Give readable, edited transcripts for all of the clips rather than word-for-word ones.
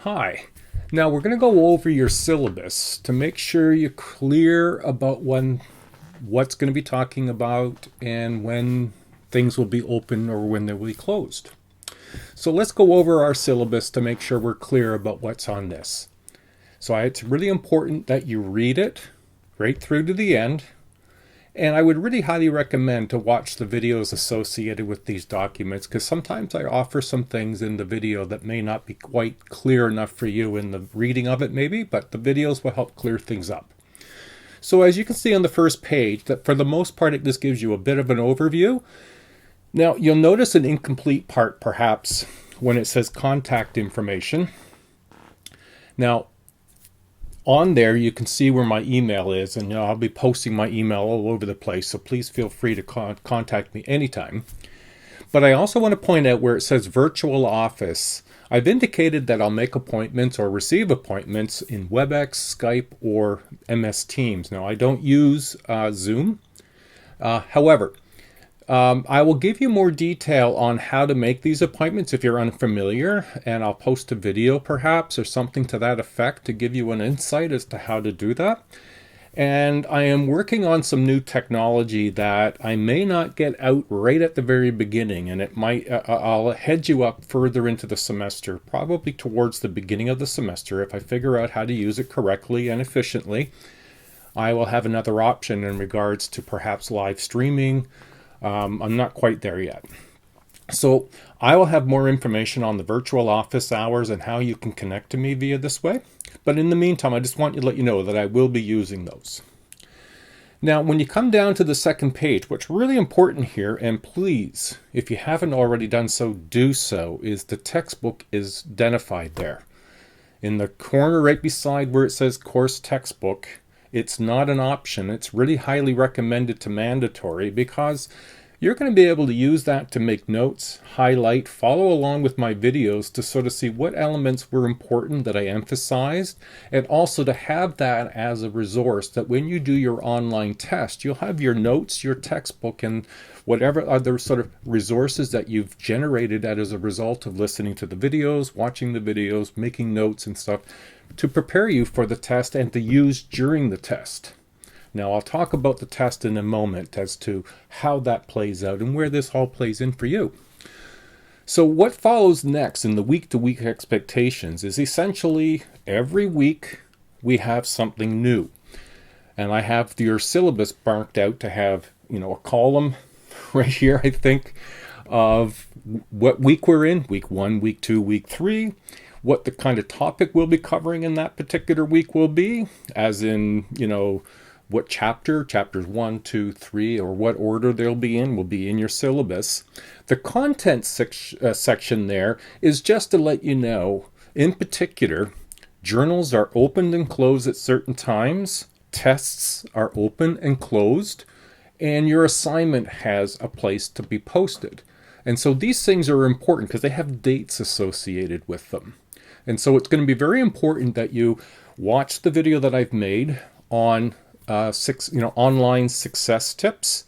Hi. Now we're going to go over your syllabus to make sure you're clear about what's going to be talking about and when things will be open or when they will be closed. So let's go over our syllabus to make sure we're clear about what's on this. So it's really important that you read it right through to the end. And I would really highly recommend to watch the videos associated with these documents, because sometimes I offer some things in the video that may not be quite clear enough for you in the reading of it maybe, but the videos will help clear things up. So as you can see on the first page, that for the most part it just gives you a bit of an overview. Now you'll notice an incomplete part perhaps when it says contact information. Now on there, you can see where my email is, and I'll be posting my email all over the place, so please feel free to contact me anytime. But I also want to point out where it says virtual office. I've indicated that I'll make appointments or receive appointments in WebEx, Skype, or MS Teams. Now, I don't use Zoom. However, I will give you more detail on how to make these appointments if you're unfamiliar, and I'll post a video perhaps or something to that effect to give you an insight as to how to do that. And I am working on some new technology that I may not get out right at the very beginning, and it might I'll head you up further into the semester, probably towards the beginning of the semester. If I figure out how to use it correctly and efficiently, I will have another option in regards to perhaps live streaming. I'm not quite there yet. So I will have more information on the virtual office hours and how you can connect to me via this way. But in the meantime, I just want to let you know that I will be using those. Now, when you come down to the second page, what's really important here, and please, if you haven't already done so, do so, is the textbook is identified there. In the corner right beside where it says course textbook, it's not an option. It's really highly recommended to mandatory, because you're going to be able to use that to make notes, highlight, follow along with my videos to sort of see what elements were important that I emphasized, and also to have that as a resource that when you do your online test, you'll have your notes, your textbook, and whatever other sort of resources that you've generated as a result of listening to the videos, watching the videos, making notes and stuff, to prepare you for the test and to use during the test. Now, I'll talk about the test in a moment as to how that plays out and where this all plays in for you. So what follows next in the week-to-week expectations is essentially every week we have something new. And I have your syllabus marked out to have, a column right here, I think, of what week we're in, week 1, week 2, week 3, what the kind of topic we'll be covering in that particular week will be, as in, what chapters 1, 2, 3, or what order they'll be in will be in your syllabus. The content section there is just to let you know, in particular, journals are opened and closed at certain times, tests are open and closed, and your assignment has a place to be posted. And so these things are important because they have dates associated with them. And so it's going to be very important that you watch the video that I've made on online success tips,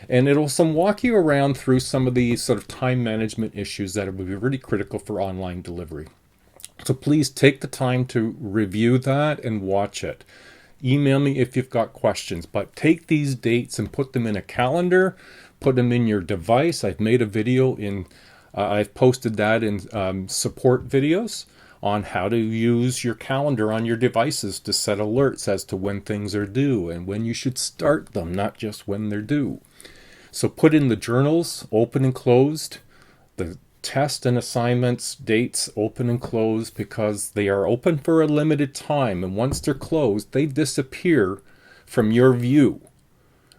and it'll walk you around through some of these sort of time management issues that will be really critical for online delivery. So please take the time to review that and watch it. Email me if you've got questions, but take these dates and put them in a calendar, put them in your device. I've made a video I've posted that in support videos on how to use your calendar on your devices to set alerts as to when things are due and when you should start them, not just when they're due. So put in the journals, open and closed, the test and assignments, dates, open and closed, because they are open for a limited time, and once they're closed, they disappear from your view.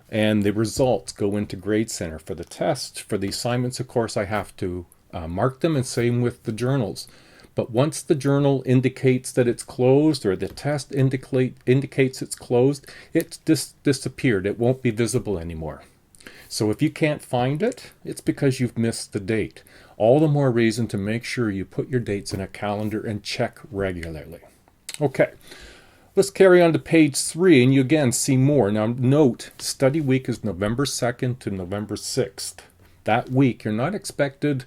And the results go into Grade Center for the test. For the assignments, of course, I have to mark them, and same with the journals. But once the journal indicates that it's closed, or the test indicates it's closed, it's disappeared. It won't be visible anymore. So if you can't find it, it's because you've missed the date. All the more reason to make sure you put your dates in a calendar and check regularly. Okay, let's carry on to page 3, and you again see more. Now note, study week is November 2nd to November 6th. That week, you're not expected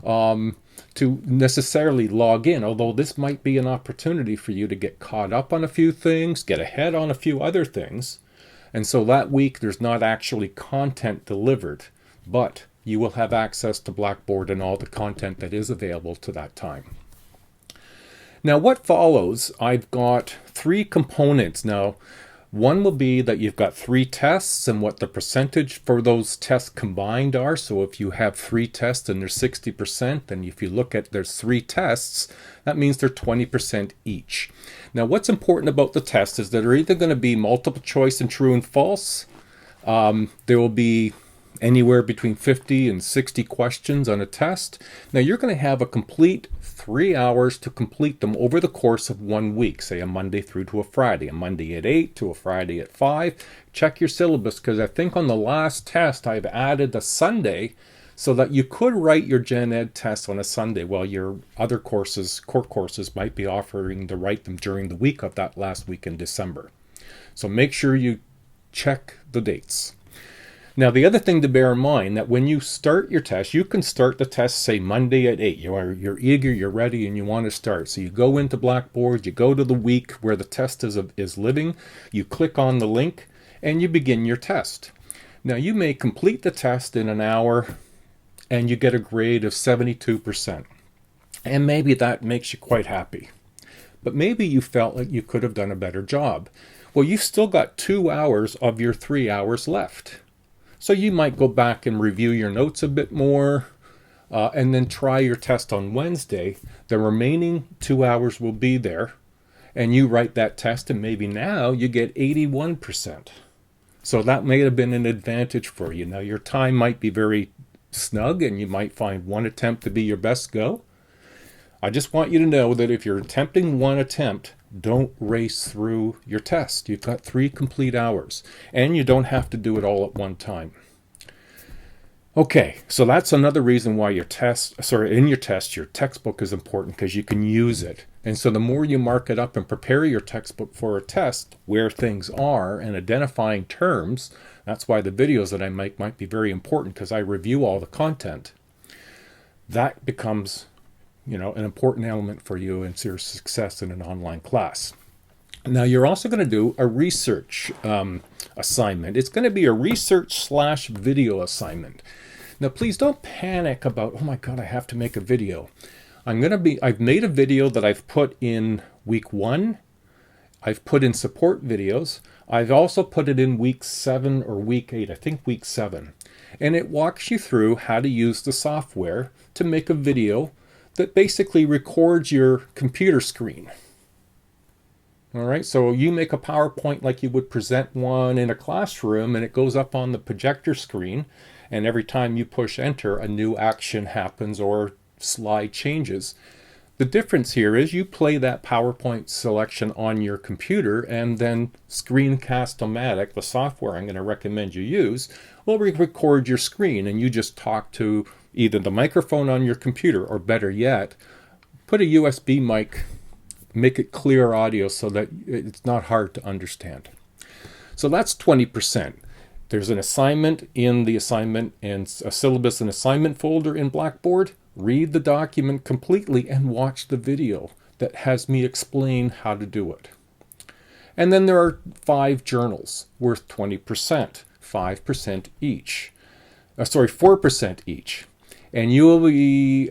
to necessarily log in, although this might be an opportunity for you to get caught up on a few things, get ahead on a few other things. And so that week there's not actually content delivered, but you will have access to Blackboard and all the content that is available to that time. Now what follows, I've got 3 components. Now, one will be that you've got 3 tests and what the percentage for those tests combined are. So if you have 3 tests and there's 60%, and if you look at there's 3 tests, that means they're 20% each. Now what's important about the test is that they're either going to be multiple choice and true and false. There will be anywhere between 50 and 60 questions on a test. Now you're going to have a complete 3 hours to complete them over the course of 1 week, say a Monday through to a Friday, a Monday at 8 to a Friday at 5. Check your syllabus, because I think on the last test I've added a Sunday so that you could write your Gen Ed test on a Sunday while your other courses, core courses, might be offering to write them during the week of that last week in December. So make sure you check the dates. Now, the other thing to bear in mind, that when you start your test, you can start the test, say, Monday at 8. You're eager, you're ready, and you want to start. So you go into Blackboard, you go to the week where the test is living, you click on the link, and you begin your test. Now, you may complete the test in an hour, and you get a grade of 72%. And maybe that makes you quite happy. But maybe you felt like you could have done a better job. Well, you've still got 2 hours of your 3 hours left. So you might go back and review your notes a bit more, and then try your test on Wednesday. The remaining 2 hours will be there, and you write that test, and maybe now you get 81%. So that may have been an advantage for you. Now your time might be very snug, and you might find one attempt to be your best go. I just want you to know that if you're attempting one attempt, don't race through your test. You've got 3 complete hours, and you don't have to do it all at one time. Okay, so that's another reason why in your test, your textbook is important, because you can use it. And so the more you mark it up and prepare your textbook for a test, where things are and identifying terms, that's why the videos that I make might be very important, because I review all the content. That becomes an important element for you and your success in an online class. Now, you're also going to do a research assignment. It's going to be a research/video assignment. Now, please don't panic about, oh my God, I have to make a video. I've made a video that I've put in week 1. I've put in support videos. I've also put it in week 7 or week 8, I think week 7. And it walks you through how to use the software to make a video that basically records your computer screen. All right, so you make a PowerPoint like you would present one in a classroom, and it goes up on the projector screen, and every time you push enter, a new action happens or slide changes. The difference here is you play that PowerPoint selection on your computer, and then Screencast-O-Matic, the software I'm going to recommend you use, will record your screen, and you just talk to either the microphone on your computer, or better yet, put a USB mic, make it clear audio so that it's not hard to understand. So that's 20%. There's an assignment in the assignment and a syllabus and assignment folder in Blackboard. Read the document completely and watch the video that has me explain how to do it. And then there are 5 journals worth 20%, 5% each. 4% each. And you will be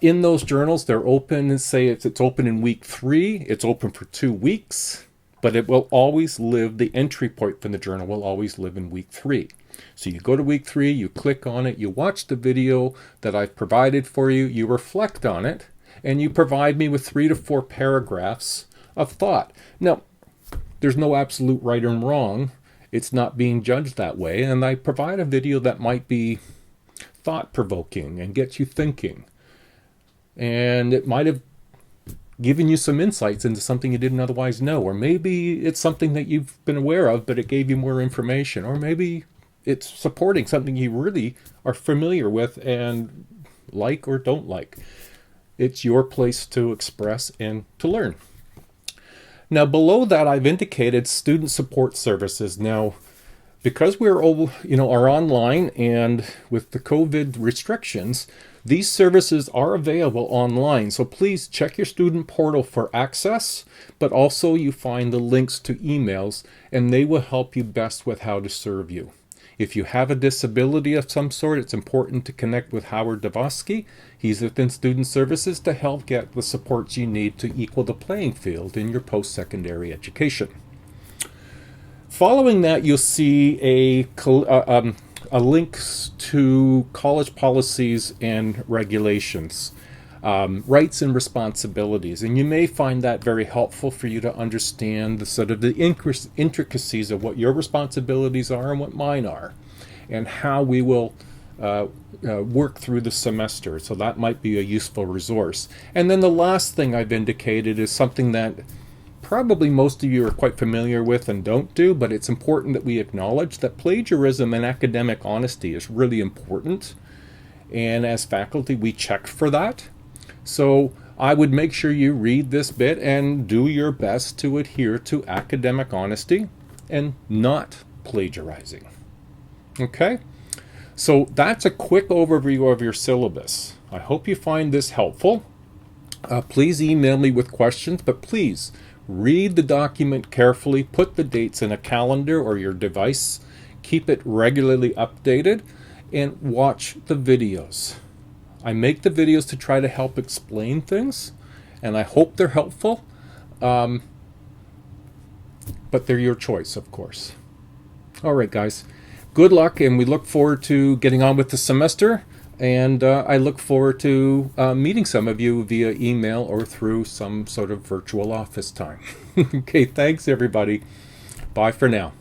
in those journals. They're open, and say it's open in week 3. It's open for 2 weeks, but it will always live. The entry point from the journal will always live in week 3. So you go to week 3, you click on it, you watch the video that I've provided for you, you reflect on it, and you provide me with 3 to 4 paragraphs of thought. Now, there's no absolute right and wrong. It's not being judged that way, and I provide a video that might be thought-provoking and gets you thinking. And it might have given you some insights into something you didn't otherwise know. Or maybe it's something that you've been aware of, but it gave you more information. Or maybe it's supporting something you really are familiar with and like or don't like. It's your place to express and to learn. Now, below that, I've indicated student support services. Now, because we're are online, and with the COVID restrictions, These services are available online, so please check your student portal for access, but also you find the links to emails, and they will help you best with how to serve you. If you have a disability of some sort, it's important to connect with Howard Davosky. He's within Student Services to help get the supports you need to equal the playing field in your post-secondary education. Following that, you'll see a link to college policies and regulations, rights and responsibilities, and you may find that very helpful for you to understand the sort of the intricacies of what your responsibilities are and what mine are, and how we will work through the semester. So that might be a useful resource. And then the last thing I've indicated is something that probably most of you are quite familiar with and don't do, but it's important that we acknowledge that plagiarism and academic honesty is really important. And as faculty, we check for that. So I would make sure you read this bit and do your best to adhere to academic honesty and not plagiarizing. Okay? So that's a quick overview of your syllabus. I hope you find this helpful. Please email me with questions, but please read the document carefully, put the dates in a calendar or your device, keep it regularly updated, and watch the videos. I make the videos to try to help explain things, and I hope they're helpful, but they're your choice, of course. All right, guys. Good luck, and we look forward to getting on with the semester. And I look forward to meeting some of you via email or through some sort of virtual office time. Okay, thanks, everybody. Bye for now.